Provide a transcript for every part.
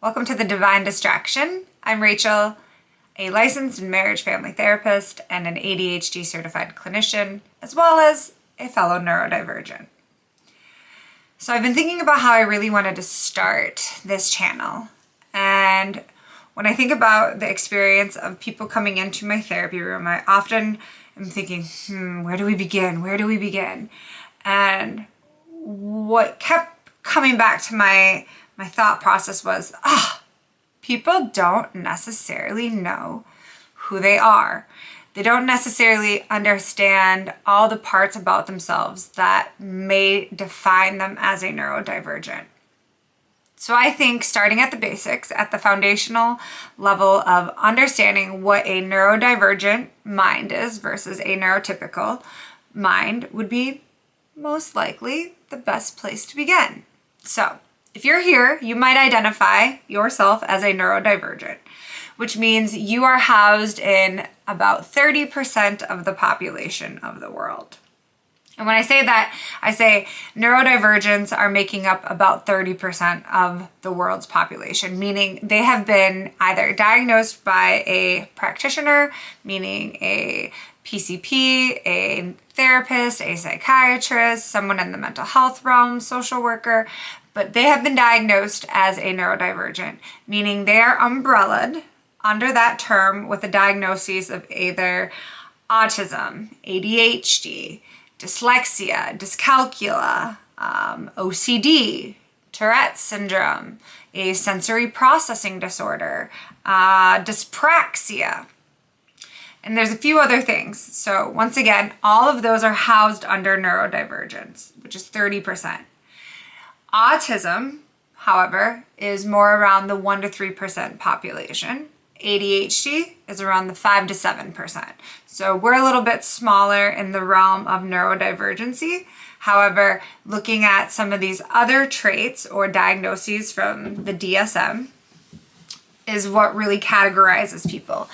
Welcome to the Divine Distraction. I'm Rachel, a licensed marriage family therapist and an ADHD certified clinician, as well as a fellow neurodivergent. So I've been thinking about how I really wanted to start this channel. And when I think about the experience of people coming into my therapy room, I often am thinking, where do we begin? Where do we begin? And what kept coming back to my thought process was, people don't necessarily know who they are. They don't necessarily understand all the parts about themselves that may define them as a neurodivergent. So I think starting at the basics, at the foundational level of understanding what a neurodivergent mind is versus a neurotypical mind would be most likely the best place to begin. So if you're here, you might identify yourself as a neurodivergent, which means you are housed in about 30% of the population of the world. And when I say that, I say neurodivergents are making up about 30% of the world's population, meaning they have been either diagnosed by a practitioner, meaning a PCP, a therapist, a psychiatrist, someone in the mental health realm, social worker, but they have been diagnosed as a neurodivergent, meaning they are umbrellaed under that term with a diagnosis of either autism, ADHD, dyslexia, dyscalculia, OCD, Tourette's syndrome, a sensory processing disorder, dyspraxia. And there's a few other things. So once again, all of those are housed under neurodivergence, which is 30%. Autism, however, is more around the 1 to 3% population. ADHD is around the 5 to 7%. So we're a little bit smaller in the realm of neurodivergency. However, looking at some of these other traits or diagnoses from the DSM is what really categorizes people.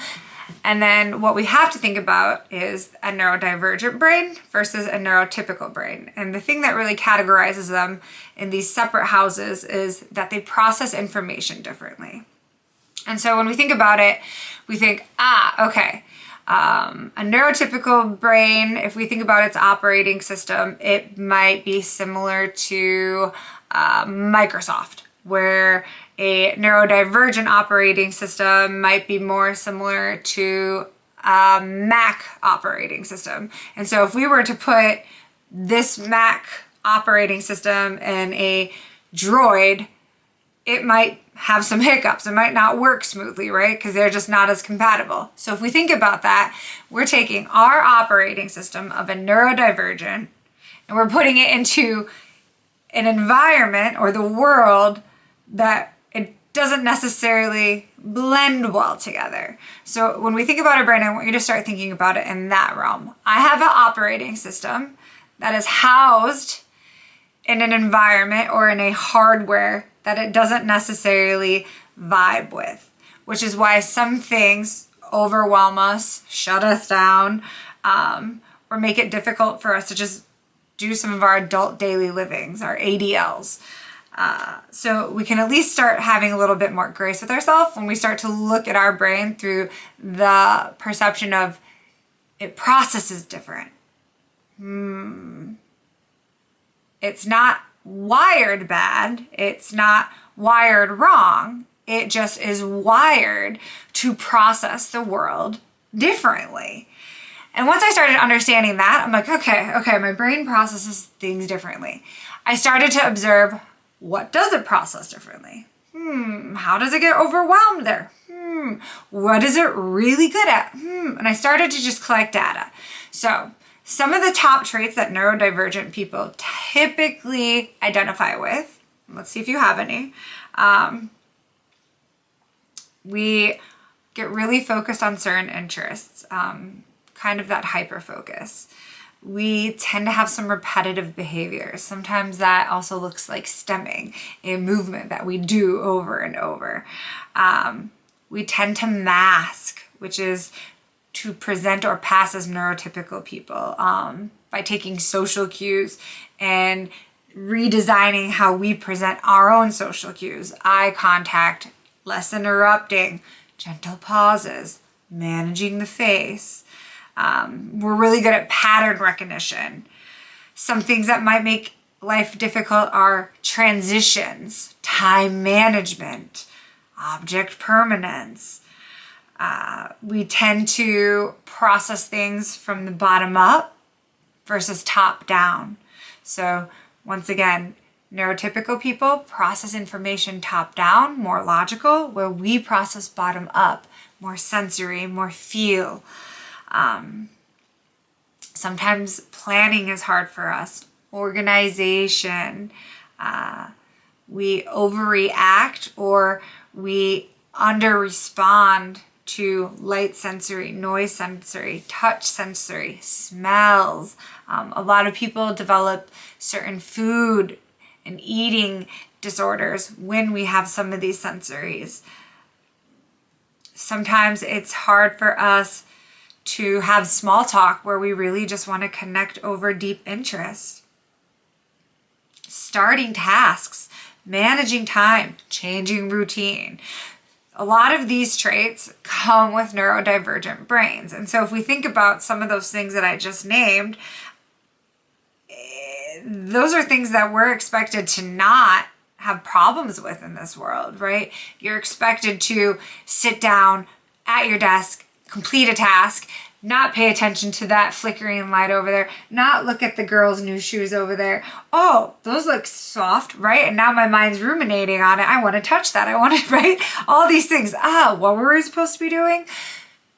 And then what we have to think about is a neurodivergent brain versus a neurotypical brain. And the thing that really categorizes them in these separate houses is that they process information differently. And so when we think about it, we think, a neurotypical brain, if we think about its operating system, it might be similar to Microsoft, where a neurodivergent operating system might be more similar to a Mac operating system. And so if we were to put this Mac operating system in a Droid, it might have some hiccups. It might not work smoothly, right? Because they're just not as compatible. So if we think about that, we're taking our operating system of a neurodivergent and we're putting it into an environment or the world that it doesn't necessarily blend well together. So when we think about a brain, I want you to start thinking about it in that realm. I have an operating system that is housed in an environment or in a hardware that it doesn't necessarily vibe with, which is why some things overwhelm us, shut us down, or make it difficult for us to just do some of our adult daily livings, our ADLs. So we can at least start having a little bit more grace with ourselves when we start to look at our brain through the perception of it processes different. It's not wired bad. It's not wired wrong. It just is wired to process the world differently. And once I started understanding that, I'm like, okay, my brain processes things differently. I started to observe, what does it process differently? How does it get overwhelmed there? What is it really good at? And I started to just collect data. So some of the top traits that neurodivergent people typically identify with, let's see if you have any. We get really focused on certain interests, kind of that hyper focus. We tend to have some repetitive behaviors. Sometimes that also looks like stemming, a movement that we do over and over. We tend to mask, which is to present or pass as neurotypical people by taking social cues and redesigning how we present our own social cues, eye contact, less interrupting, gentle pauses, managing the face. We're really good at pattern recognition. Some things that might make life difficult are transitions, time management, object permanence. We tend to process things from the bottom up versus top down. So once again, neurotypical people process information top down, more logical, where we process bottom up, more sensory, more feel. Sometimes planning is hard for us. Organization. We overreact or we under-respond to light sensory, noise sensory, touch sensory, smells. A lot of people develop certain food and eating disorders when we have some of these sensories. Sometimes it's hard for us to have small talk where we really just want to connect over deep interest. Starting tasks, managing time, changing routine. A lot of these traits come with neurodivergent brains. And so if we think about some of those things that I just named, those are things that we're expected to not have problems with in this world, right? You're expected to sit down at your desk, complete a task, not pay attention to that flickering light over there, not look at the girl's new shoes over there. Oh, those look soft, right? And now my mind's ruminating on it. I want to touch that. I want to, right? All these things. What were we supposed to be doing?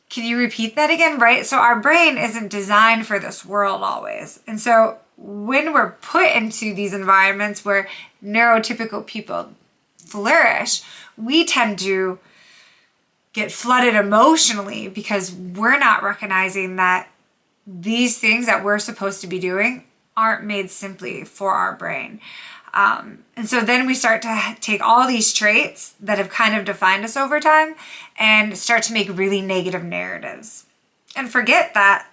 Can you repeat that again, right? So our brain isn't designed for this world always. And so when we're put into these environments where neurotypical people flourish, we tend to get flooded emotionally because we're not recognizing that these things that we're supposed to be doing aren't made simply for our brain. And so then we start to take all these traits that have kind of defined us over time and start to make really negative narratives and forget that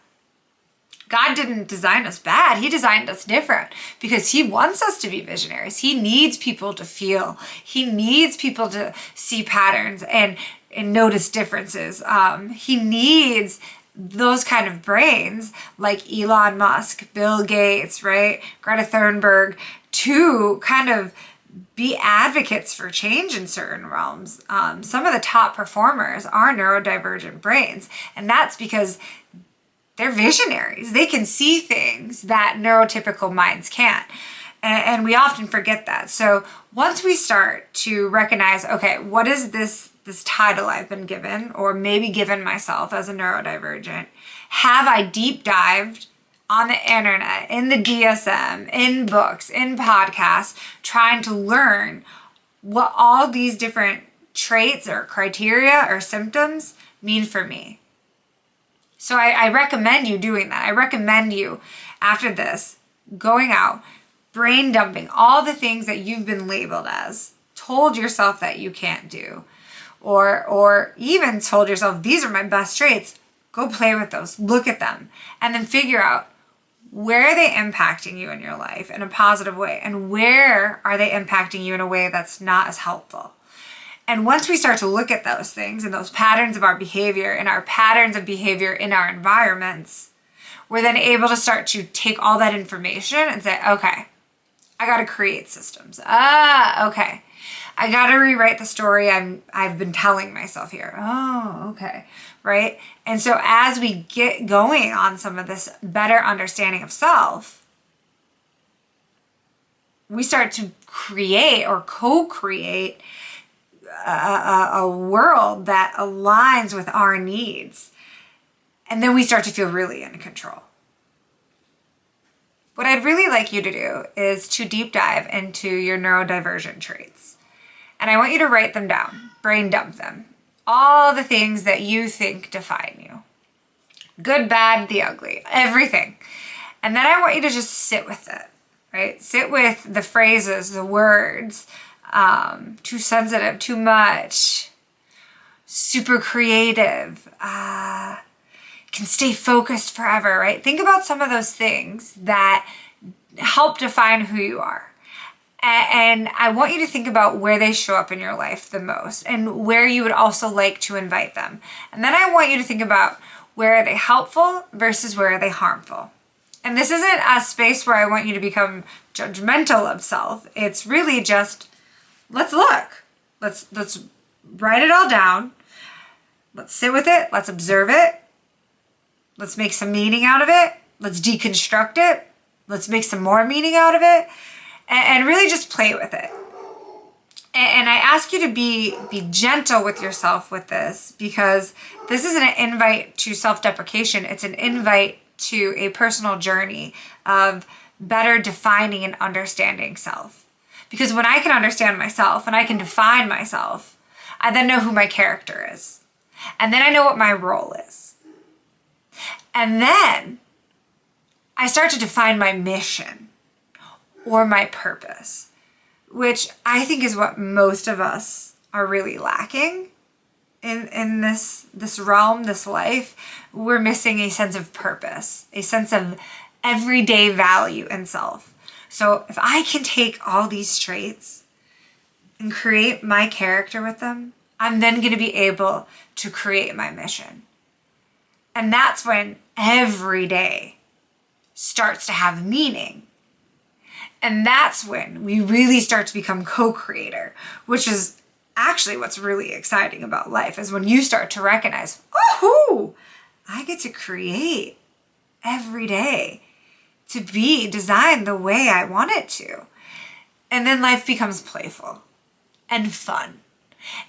God didn't design us bad. He designed us different because he wants us to be visionaries. He needs people to feel. He needs people to see patterns and notice differences. He needs those kind of brains like Elon Musk, Bill Gates, right? Greta Thunberg to kind of be advocates for change in certain realms. Some of the top performers are neurodivergent brains, and that's because they're visionaries. They can see things that neurotypical minds can't. And we often forget that. So once we start to recognize, okay, what is this title I've been given or maybe given myself as a neurodivergent? Have I deep dived on the internet, in the DSM, in books, in podcasts, trying to learn what all these different traits or criteria or symptoms mean for me? So I recommend you doing that. I recommend you, after this, going out, brain dumping all the things that you've been labeled as, told yourself that you can't do, or even told yourself, these are my best traits. Go play with those, look at them, and then figure out where are they impacting you in your life in a positive way, and where are they impacting you in a way that's not as helpful. And once we start to look at those things and those patterns of our behavior and our patterns of behavior in our environments, we're then able to start to take all that information and say, okay, I got to create systems. Okay. I got to rewrite the story I've been telling myself here. Oh, okay. Right? And so as we get going on some of this better understanding of self, we start to create or co-create a world that aligns with our needs. And then we start to feel really in control. What I'd really like you to do is to deep dive into your neurodivergent traits. And I want you to write them down, brain dump them. All the things that you think define you. Good, bad, the ugly, everything. And then I want you to just sit with it, right? Sit with the phrases, the words, too sensitive, too much, super creative, can stay focused forever, right? Think about some of those things that help define who you are. And I want you to think about where they show up in your life the most and where you would also like to invite them. And then I want you to think about where are they helpful versus where are they harmful. And this isn't a space where I want you to become judgmental of self. It's really just, let's look. Let's write it all down. Let's sit with it. Let's observe it. Let's make some meaning out of it. Let's deconstruct it. Let's make some more meaning out of it. And really just play with it. And I ask you to be gentle with yourself with this, because this isn't an invite to self-deprecation. It's an invite to a personal journey of better defining and understanding self. Because when I can understand myself and I can define myself, I then know who my character is. And then I know what my role is. And then I start to define my mission or my purpose, which I think is what most of us are really lacking in this realm, this life. We're missing a sense of purpose, a sense of everyday value in self. So if I can take all these traits and create my character with them, I'm then going to be able to create my mission. And that's when every day starts to have meaning. And that's when we really start to become co-creator, which is actually what's really exciting about life, is when you start to recognize, oh, I get to create every day to be designed the way I want it to. And then life becomes playful and fun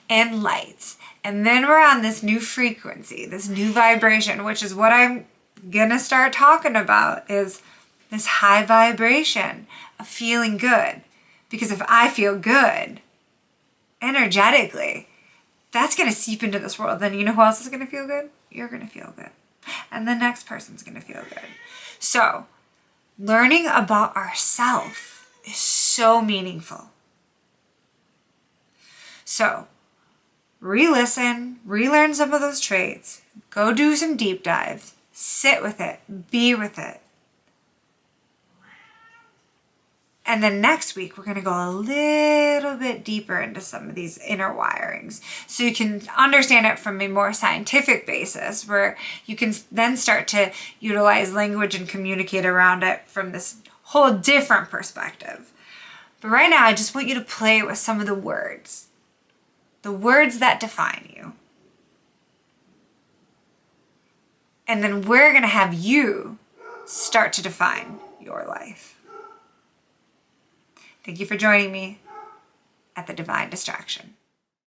and light. And then we're on this new frequency, this new vibration, which is what I'm gonna start talking about, is this high vibration of feeling good. Because if I feel good energetically, that's going to seep into this world. Then you know who else is going to feel good? You're going to feel good. And the next person's going to feel good. So learning about ourselves is so meaningful. So re-listen, relearn some of those traits, go do some deep dives, sit with it, be with it. And then next week, we're going to go a little bit deeper into some of these inner wirings, so you can understand it from a more scientific basis, where you can then start to utilize language and communicate around it from this whole different perspective. But right now, I just want you to play with some of the words that define you. And then we're going to have you start to define your life. Thank you for joining me at the Divine Distraction.